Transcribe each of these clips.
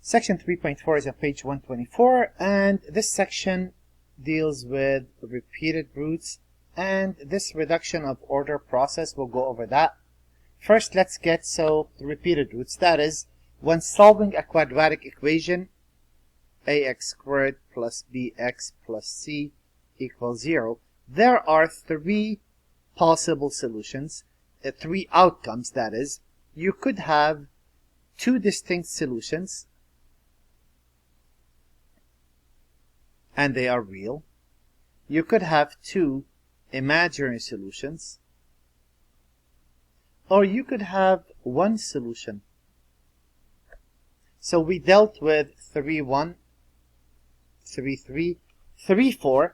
Section 3.4 is on page 124, and this section deals with repeated roots, and this reduction of order process, we'll go over that. First, let's get the repeated roots. That is, when solving a quadratic equation, ax squared plus bx plus c equals 0, there are three possible solutions, three outcomes, that is. You could have two distinct solutions, and they are real. You could have two imaginary solutions, or you could have one solution. So we dealt with 3-1, 3-3, 3-4.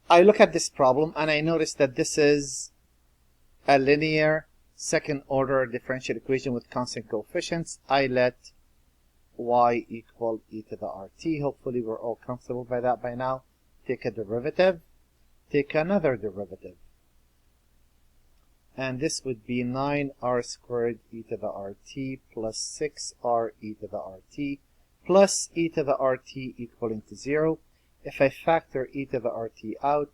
I look at this problem and I notice that this is a linear second order differential equation with constant coefficients. I let y equal e to the rt. Hopefully we're all comfortable by that by now. Take a derivative, take another derivative. And this would be 9r squared e to the rt plus 6r e to the rt plus e to the rt equaling to 0. If I factor e to the rt out,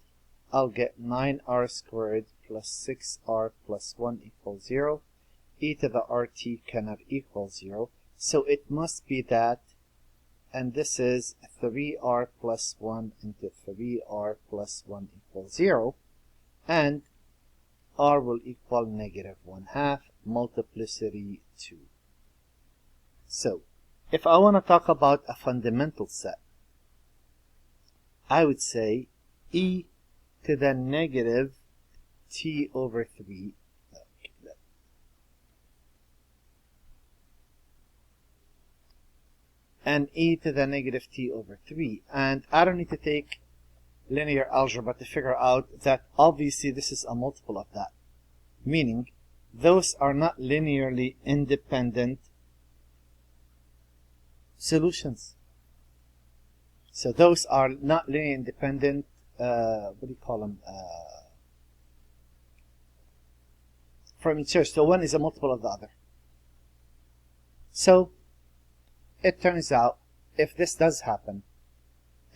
I'll get 9r squared plus 6r plus 1 equals 0. E to the rt cannot equal 0. So it must be that, and this is 3r plus 1 into 3r plus 1 equals 0, and r will equal negative 1/2, multiplicity 2. So, if I want to talk about a fundamental set, I would say e to the negative t over 3, and e to the negative t over 3. And I don't need to take linear algebra to figure out that obviously this is a multiple of that. Meaning, those are not linearly independent solutions. So those are not linearly independent, what do you call them? From each other. So one is a multiple of the other. So, it turns out, if this does happen,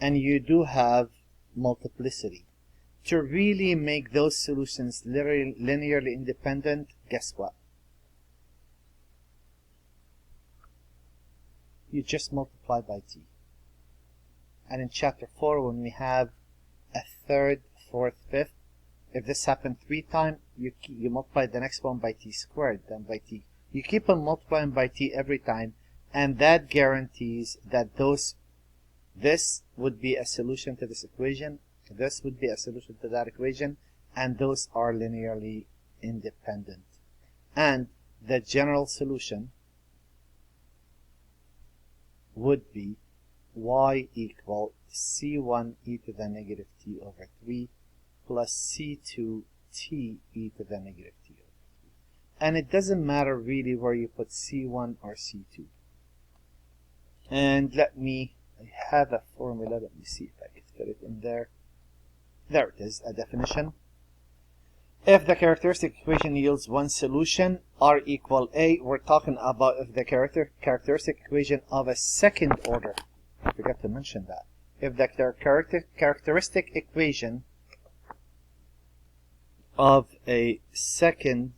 and you do have multiplicity, to really make those solutions linearly independent, guess what? You just multiply by t. And in chapter 4, when we have a third, fourth, fifth, if this happened 3 times, you multiply the next one by t squared, then by t. You keep on multiplying by t every time, and that guarantees that this would be a solution to this equation, this would be a solution to that equation, and those are linearly independent. And the general solution would be y equal c1 e to the negative t over 3 plus c2 t e to the negative t over 3. And it doesn't matter really where you put c1 or c2. And I have a formula, let me see if I can fit it in there. There it is, a definition. If the characteristic equation yields one solution, r equal a, we're talking about if the characteristic equation of a second order, I forgot to mention that. If the characteristic equation of a second,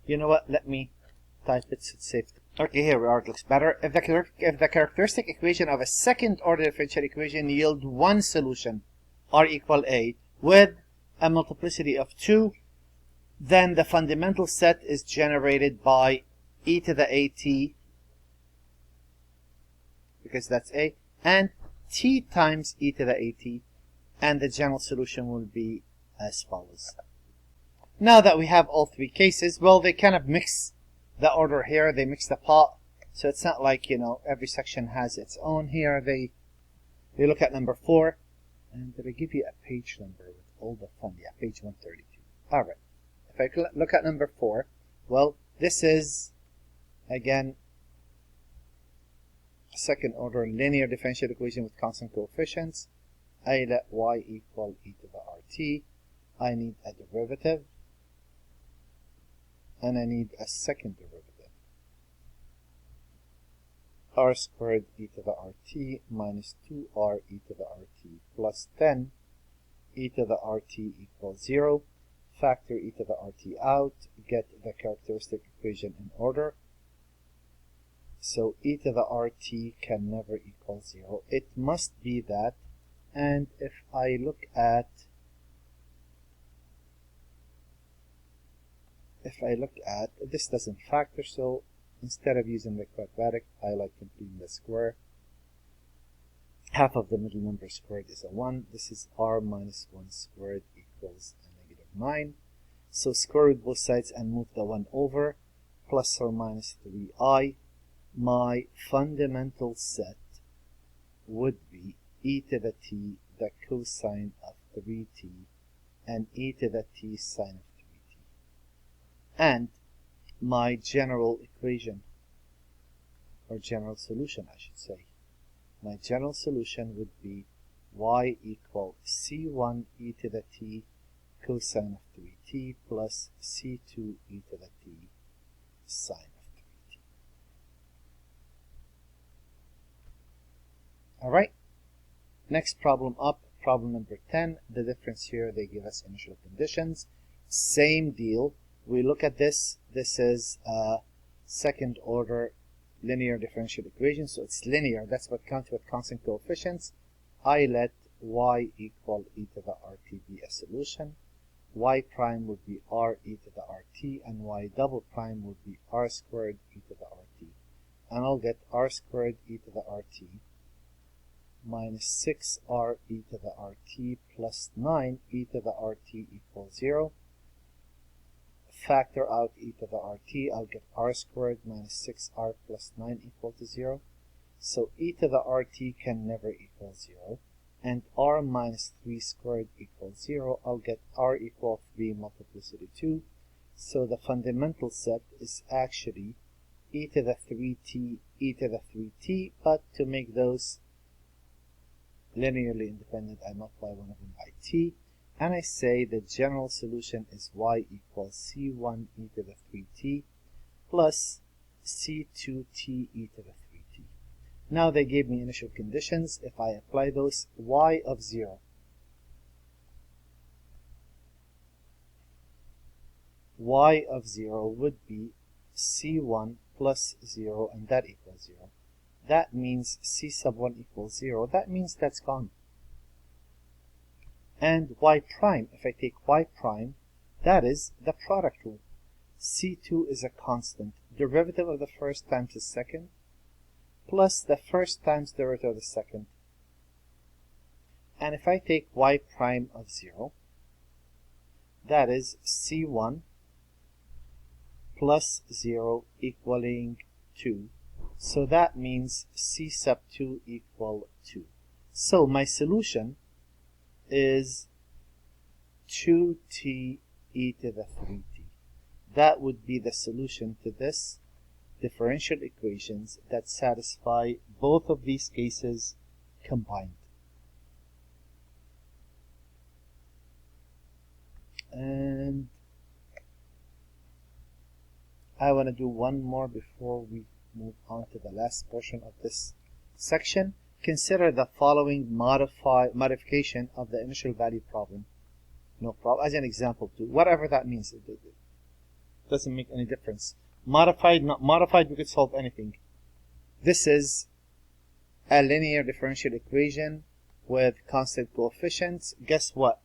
you know what, let me type it so it's safe. Okay, here we are, it looks better. If the characteristic equation of a second order differential equation yield one solution, r equal a, with a multiplicity of 2, then the fundamental set is generated by e to the at, because that's a, and t times e to the at, and the general solution will be as follows. Now that we have all three cases, well, they kind of mix the order here, they mix the pot, so it's not like, every section has its own here. They look at number 4, and did I give you a page number with all the fun? Yeah, page 132. Alright, if I look at number 4, well, this is, again, a second order linear differential equation with constant coefficients. I let y equal e to the rt. I need a derivative, and I need a second derivative. r squared e to the rt minus 2r e to the rt plus 10 e to the rt equals 0. Factor e to the rt out, get the characteristic equation in order. So e to the rt can never equal 0. It must be that. And if I look at this doesn't factor, so instead of using the quadratic, I like completing the square. Half of the middle number squared is a 1. This is r minus 1 squared equals a negative 9. So square root both sides and move the 1 over, plus or minus 3i. My fundamental set would be e to the t, the cosine of 3t, and e to the t sine of 3t. And my general equation, or general solution I should say, my general solution would be y equal c1 e to the t cosine of 3t plus c2 e to the t sine of 3t. Alright, next problem up, problem number 10. The difference here, they give us initial conditions. Same deal. We look at this. This is a second order linear differential equation, so it's linear. That's what counts with constant coefficients. I let y equal e to the rt be a solution. Y prime would be r e to the rt, and y double prime would be r squared e to the rt. And I'll get r squared e to the rt minus 6r e to the rt plus 9 e to the rt equals 0. Factor out e to the rt, I'll get r squared minus 6r plus 9 equal to 0. So e to the rt can never equal 0. And r minus 3 squared equals 0. I'll get r equal 3 multiplicity 2. So the fundamental set is actually e to the 3t, e to the 3t, but to make those linearly independent, I multiply one of them by t. And I say the general solution is y equals c1 e to the 3t plus c2t e to the 3t. Now they gave me initial conditions. If I apply those, y of 0. Y of 0 would be c1 plus 0, and that equals 0. That means c sub 1 equals 0. That means that's gone. And y prime, if I take y prime, that is the product rule. c2 is a constant. Derivative of the first times the second, plus the first times derivative of the second. And if I take y prime of 0, that is c1 plus 0 equaling 2. So that means c sub 2 equal 2. So my solution is 2t e to the 3t. That would be the solution to this differential equations that satisfy both of these cases combined. And I want to do one more before we move on to the last portion of this section. Consider the following modification of the initial value problem. No problem. As an example too. Whatever that means. It doesn't make any difference. Modified, not modified, we could solve anything. This is a linear differential equation with constant coefficients. Guess what?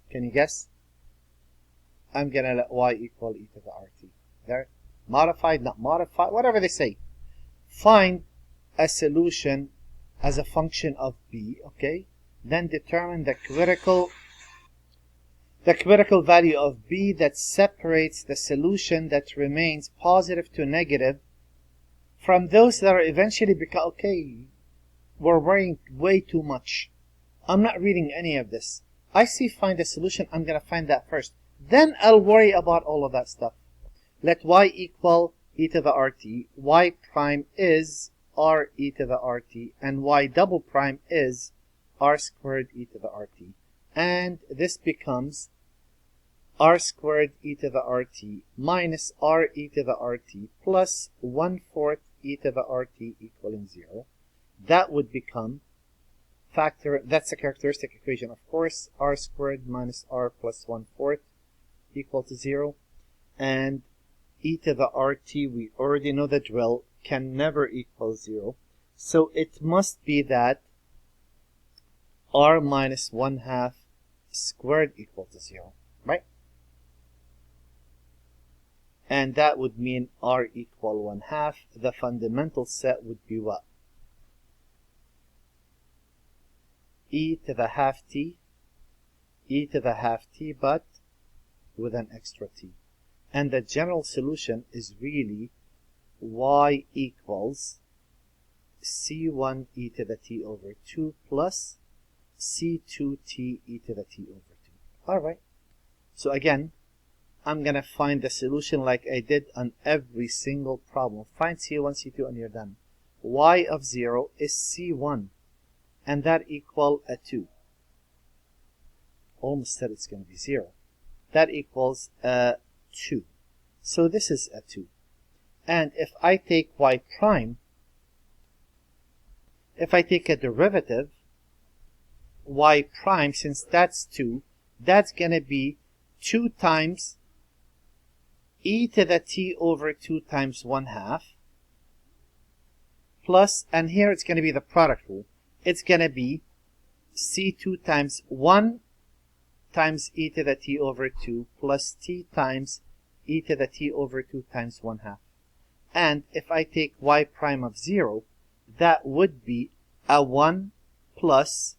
Can you guess? I'm going to let y equal e to the rt. There. Modified, not modified, whatever they say. Find a solution as a function of b, okay? Then determine the critical value of b that separates the solution that remains positive to negative from those that are eventually become, okay, we're worrying way too much. I'm not reading any of this. I see find a solution, I'm going to find that first. Then I'll worry about all of that stuff. Let y equal e to the rt, y prime is r e to the rt, and y double prime is r squared e to the rt. And this becomes r squared e to the rt minus r e to the rt plus 1/4 e to the rt equaling 0. That would become that's a characteristic equation, of course, r squared minus r plus 1/4 equal to 0. And e to the rt, we already know the drill, can never equal 0. So it must be that r minus 1/2 squared equal to 0, right? And that would mean r equal 1/2. The fundamental set would be what? E to the half t, e to the half t, but with an extra t. And the general solution is really y equals c1 e to the t over 2 plus c2t e to the t over 2. Alright, so again, I'm going to find the solution like I did on every single problem. Find c1, c2, and you're done. Y of 0 is c1, and that equal a 2. Almost said it's going to be 0. That equals a 2. So this is a 2. And if I take y prime, if I take a derivative, y prime, since that's 2, that's going to be 2 times e to the t over 2 times 1/2 plus, and here it's going to be the product rule, it's going to be c2 times 1 times e to the t over 2 plus t times e to the t over 2 times 1/2. And if I take y prime of 0, that would be a 1 plus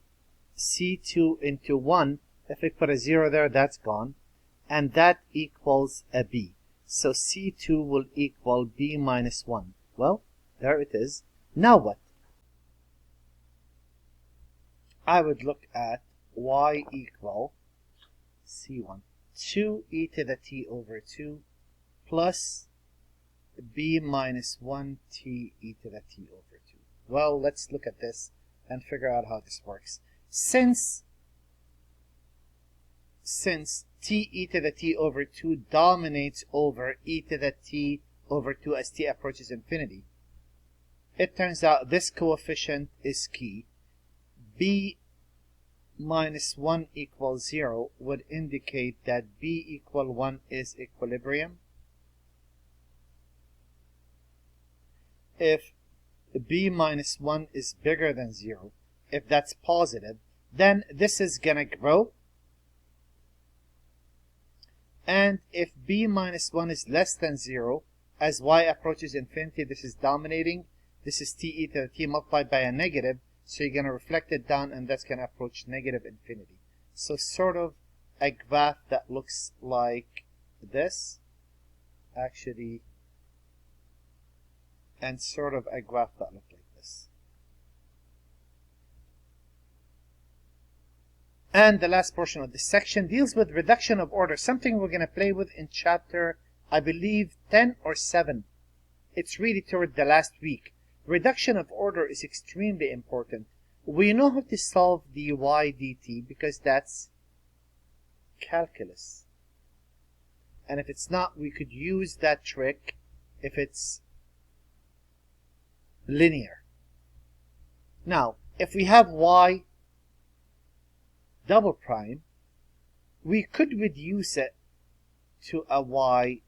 c2 into 1. If I put a 0 there, that's gone. And that equals a b. So c2 will equal b minus 1. Well, there it is. Now what? I would look at y equal c1, 2 e to the t over 2 plus b minus 1 t e to the t over 2. Well, let's look at this and figure out how this works. Since t e to the t over 2 dominates over e to the t over 2 as t approaches infinity, it turns out this coefficient is key. B minus 1 equals 0 would indicate that b equal 1 is equilibrium. If b minus 1 is bigger than 0, if that's positive, then this is going to grow. And if b minus 1 is less than 0, as y approaches infinity, this is dominating. This is t e to the t multiplied by a negative, so you're going to reflect it down, and that's going to approach negative infinity. So sort of a graph that looks like this, actually, and sort of a graph that looks like this. And the last portion of this section deals with reduction of order, something we're going to play with in chapter, I believe, 10 or 7. It's really toward the last week. Reduction of order is extremely important. We know how to solve dy dt because that's calculus. And if it's not, we could use that trick if it's linear. Now, if we have y double prime, we could reduce it to a y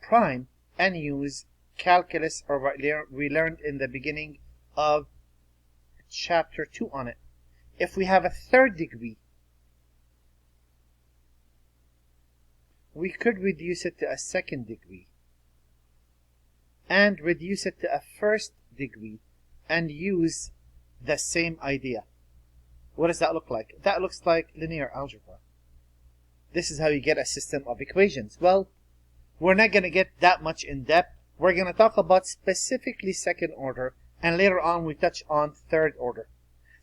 prime and use calculus, or what we learned in the beginning of chapter 2 on it. If we have a third degree, we could reduce it to a second degree and reduce it to a first degree and use the same idea. What does that look like? That looks like linear algebra. This is how you get a system of equations. Well, we're not going to get that much in depth. We're going to talk about specifically second order, and later on we touch on third order.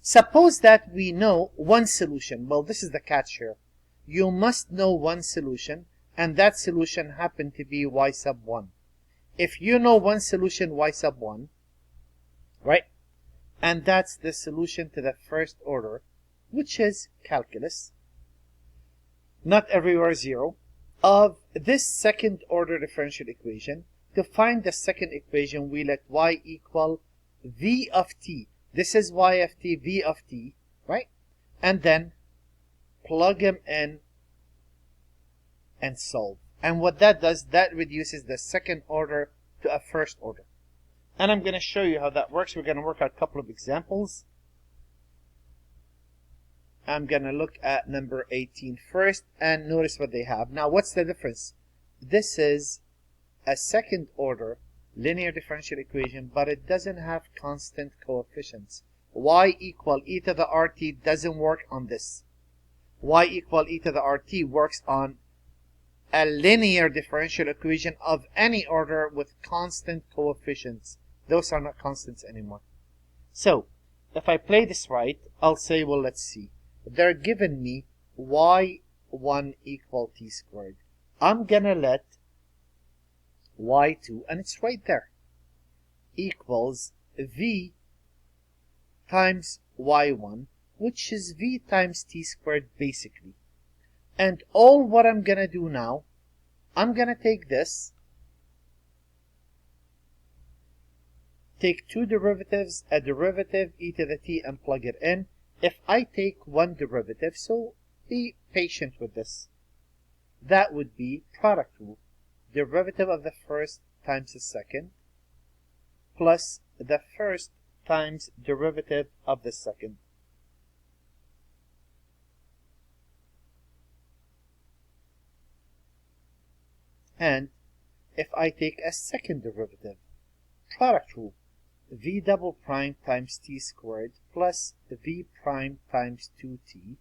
Suppose that we know one solution. Well, this is the catch here. You must know one solution, and that solution happened to be y sub 1. If you know one solution, y sub 1, right? And that's the solution to the first order, which is calculus, not everywhere 0, of this second order differential equation. to find the second equation, we let y equal v of t. This is y of t, v of t, right? And then plug them in and solve. And what that does, that reduces the second order to a first order. And I'm going to show you how that works. We're going to work out a couple of examples. I'm going to look at number 18 first and notice what they have. Now, what's the difference? This is a second order linear differential equation, but it doesn't have constant coefficients. Y equal e to the RT doesn't work on this. Y equal e to the RT works on a linear differential equation of any order with constant coefficients. Those are not constants anymore. So, if I play this right, I'll say, well, let's see. They're giving me y1 equal t squared. I'm gonna let y2, and it's right there, equals v times y1, which is v times t squared basically. And all what I'm gonna do now, I'm gonna take this, take two derivatives, a derivative, e to the t, and plug it in. If I take one derivative, so be patient with this, that would be product rule. Derivative of the first times the second, plus the first times derivative of the second. And if I take a second derivative, product rule, v double prime times t squared plus v prime times 2t,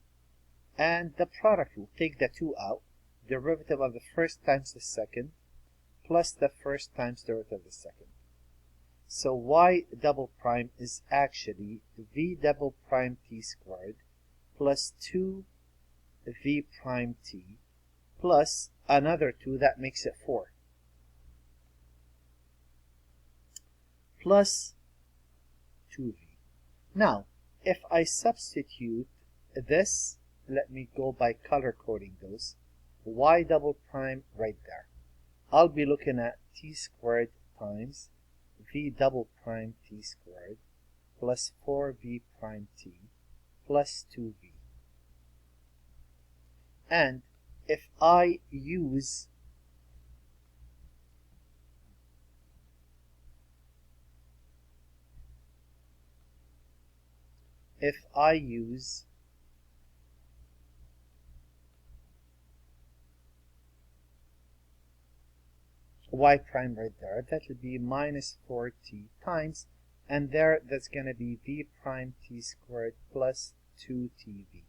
and the product rule, take the 2 out, derivative of the first times the second, plus the first times derivative of the second. So y double prime is actually v double prime t squared plus 2 v prime t plus another 2, that makes it 4, plus 2v. Now, if I substitute this, let me go by color coding those, y double prime right there. I'll be looking at t squared times v double prime t squared plus 4v prime t plus 2v. And if I use y prime right there, that will be minus 4t times, and there that's going to be v prime t squared plus 2tv.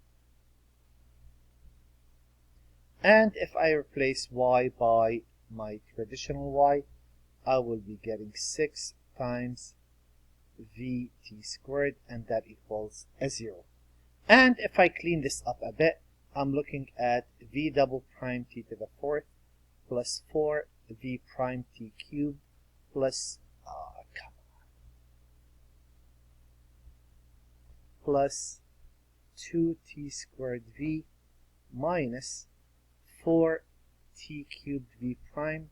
And if I replace y by my traditional y, I will be getting 6 times vt squared, and that equals a 0. And if I clean this up a bit, I'm looking at v double prime t to the 4th plus 4 v prime t cubed plus, plus 2t squared v minus 4t cubed v prime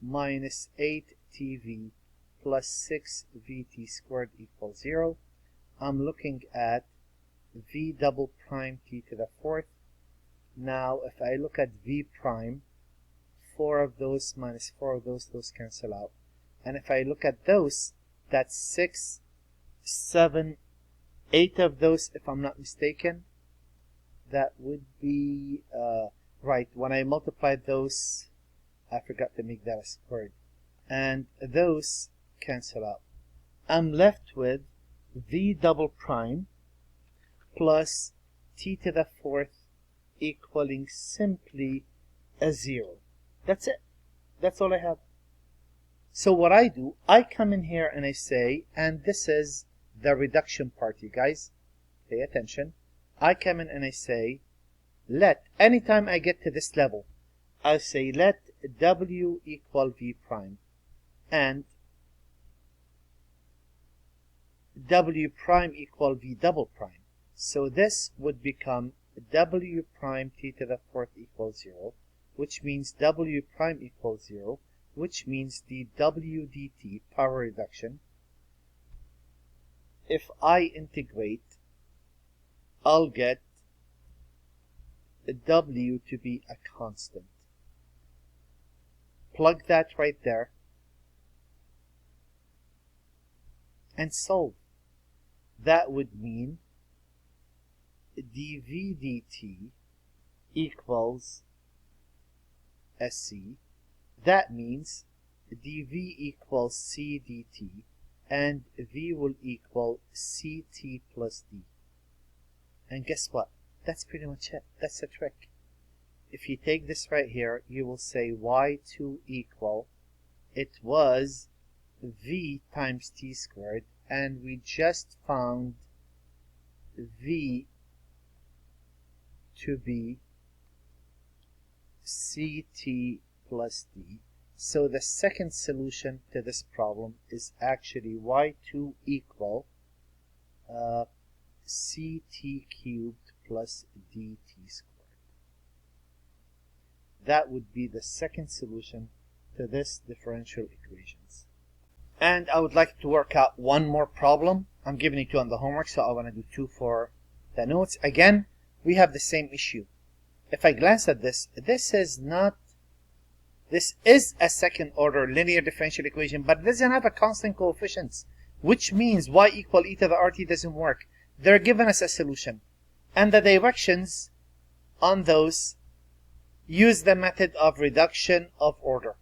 minus 8tv plus 6vt squared equals 0. I'm looking at v double prime t to the 4th. Now, if I look at v prime, 4 of those minus 4 of those cancel out. And if I look at those, that's 6, 7, 8 of those, if I'm not mistaken. That would be, right, when I multiply those, I forgot to make that a squared. And those cancel out. I'm left with v double prime plus t to the 4th equaling simply a 0. That's it. That's all I have. So what I do, I come in here and I say, and this is the reduction part, you guys. Pay attention. I come in and I say, let, anytime I get to this level, I say let w equal v prime, and w prime equal v double prime. So this would become w prime t to the 4th equals 0, which means w prime equals 0, which means the w dt, power reduction, if I integrate, I'll get w to be a constant. Plug that right there and solve. That would mean dv dt equals sc. That means dv equals c dt, and v will equal ct plus d. And guess what? That's pretty much it. That's the trick. If you take this right here, you will say y2 equal, it was v times t squared, and we just found v to be ct plus d. So the second solution to this problem is actually y2 equal ct cubed plus dt squared. That would be the second solution to this differential equations. And I would like to work out one more problem. I'm giving you two on the homework, so I want to do two for the notes. Again, we have the same issue. If I glance at this, this is a second order linear differential equation, but it doesn't have a constant coefficients, which means y equal e to the rt doesn't work. They're giving us a solution, and the directions on those use the method of reduction of order.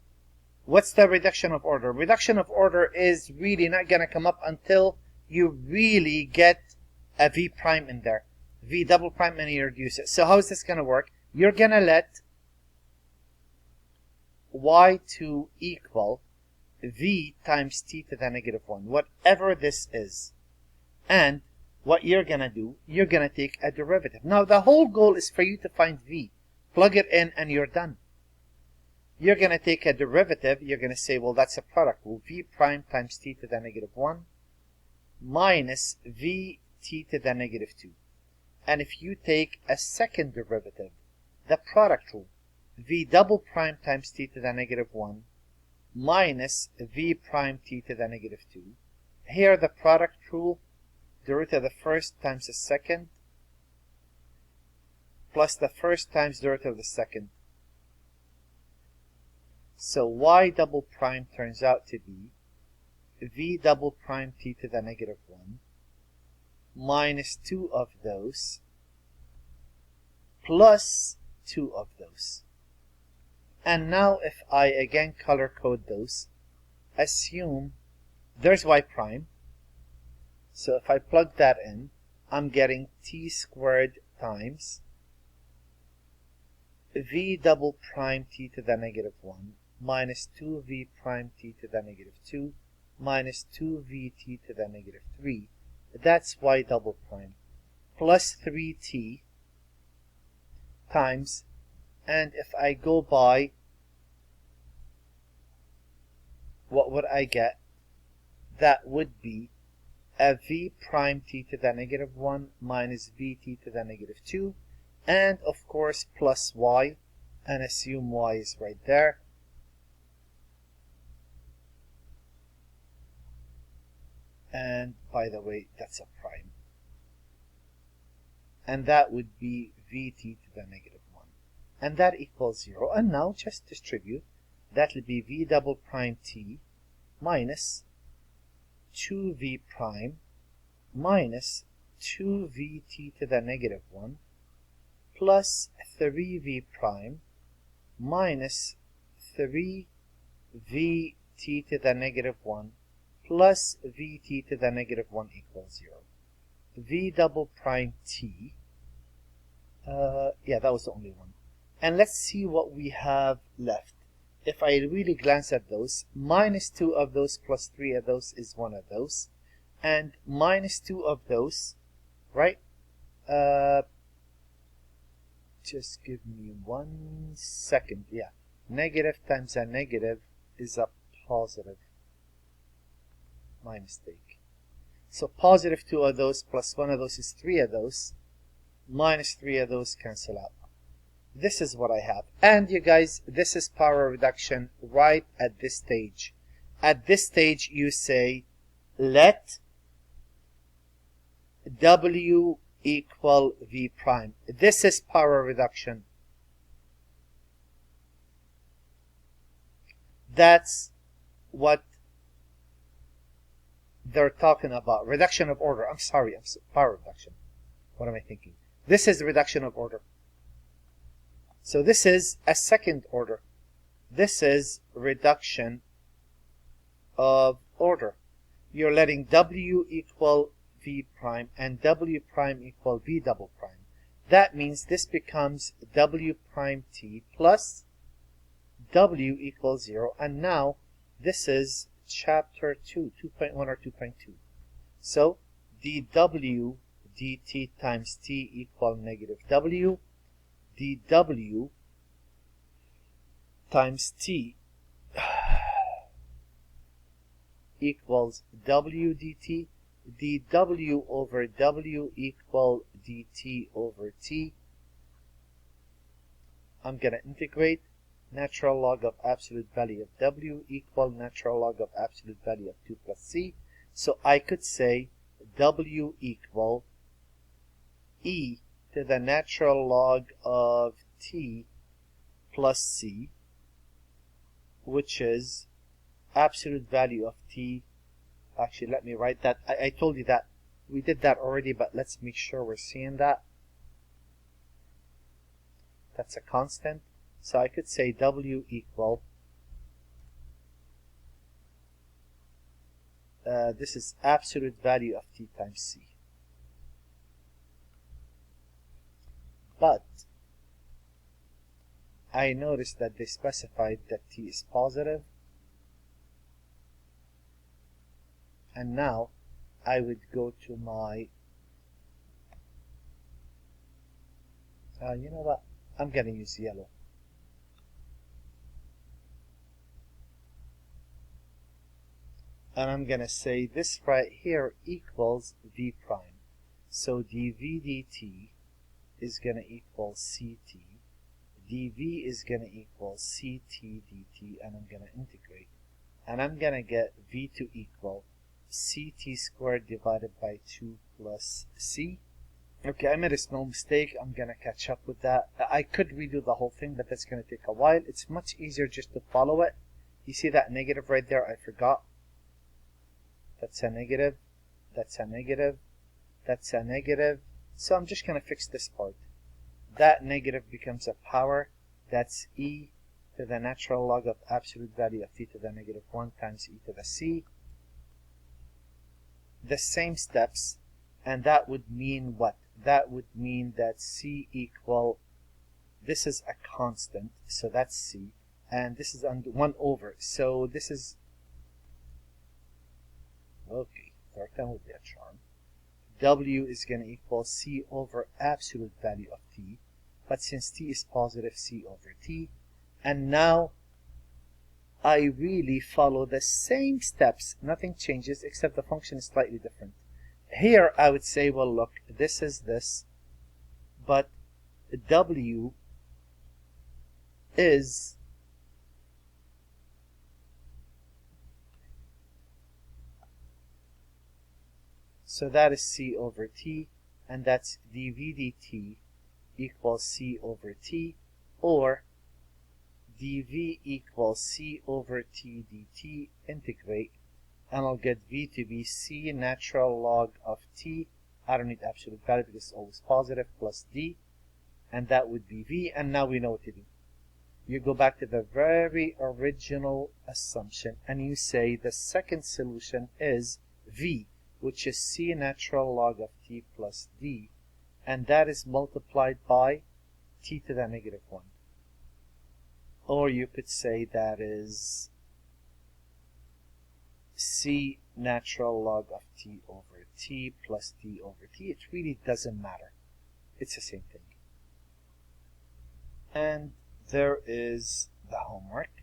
What's the reduction of order? Reduction of order is really not going to come up until you really get a v prime in there. V double prime, and you reduce it. So how is this going to work? You're going to let y2 equal v times t to the negative 1, whatever this is. And what you're going to do, you're going to take a derivative. Now, the whole goal is for you to find v. Plug it in and you're done. You're going to take a derivative. You're going to say, well, that's a product. Well, v prime times t to the negative 1 minus v t to the negative 2. And if you take a second derivative, the product rule, v double prime times t to the negative 1 minus v prime t to the negative 2. Here, the product rule, the root of the first times the second, plus the first times the root of the second. So y double prime turns out to be v double prime t to the negative 1 minus 2 of those plus 2 of those. And now if I again color code those, assume there's y prime. So if I plug that in, I'm getting t squared times v double prime t to the negative 1 minus 2v prime t to the negative 2 minus 2vt to the negative 3. That's y double prime plus 3t times, and if I go by, what would I get? That would be a v prime t to the negative 1 minus vt to the negative 2, and of course plus y, and assume y is right there. And by the way, that's a prime. And that would be vt to the negative 1. And that equals 0. And now just distribute. That will be v double prime t minus 2v prime minus 2vt to the negative 1 plus 3v prime minus 3vt to the negative 1 plus vt to the negative 1 equals 0. V double prime t, yeah, that was the only one. And let's see what we have left. If I really glance at those, minus 2 of those plus 3 of those is one of those. And minus 2 of those, right? Just give me 1 second. Yeah, negative times a negative is a positive. My mistake. So positive 2 of those plus 1 of those is 3 of those. Minus 3 of those cancel out. this is what I have. And you guys, this is power reduction right at this stage. At this stage, you say, let W equal V prime. This is power reduction. That's what they're talking about. Reduction of order. I'm sorry, power reduction. What am I thinking? This is reduction of order. So this is a second order. This is reduction of order. You're letting W equal V prime and W prime equal V double prime. That means this becomes W prime T plus W equals 0. And now this is chapter 2, 2.1 or 2.2. So dW dt times T equal negative W. dW times T equals W dt. dW over W equal dt over T. I'm going to integrate. Natural log of absolute value of W equal natural log of absolute value of 2 plus C. So I could say W equal e to the natural log of T plus C, which is absolute value of T. Actually, let me write that. I told you that we did that already, but let's make sure we're seeing that. That's a constant. So I could say W equal, this is absolute value of T times C. But I noticed that they specified that T is positive. And now I would go to my, you know what, I'm going to use yellow. And I'm going to say this right here equals V prime. So dV dt is going to equal CT. dV is going to equal CT dt, and I'm going to integrate. And I'm going to get V to equal CT squared divided by 2 plus C. Okay, I made a small mistake. I'm going to catch up with that. I could redo the whole thing, but that's going to take a while. It's much easier just to follow it. You see that negative right there? I forgot. That's a negative, that's a negative, that's a negative. So I'm just going to fix this part. That negative becomes a power. That's e to the natural log of absolute value of T to the negative 1 times e to the C. The same steps, and that would mean what? That would mean that C equal, this is a constant, so that's C, and this is 1 over, so this is, okay, third time would be a charm. W is going to equal C over absolute value of T, but since T is positive, C over T. And now I really follow the same steps. Nothing changes except the function is slightly different. Here I would say, well, look, this is this, but W is so that is C over T, and that's dV dt equals C over T, or dV equals C over T dt, integrate, and I'll get V to be C natural log of T. I don't need absolute value because it's always positive, plus D, and that would be V, and now we know what to do. You go back to the very original assumption, and you say the second solution is V, which is C natural log of T plus D, and that is multiplied by T to the negative 1. Or you could say that is C natural log of T over T plus D over T. It really doesn't matter. It's the same thing. And there is the homework.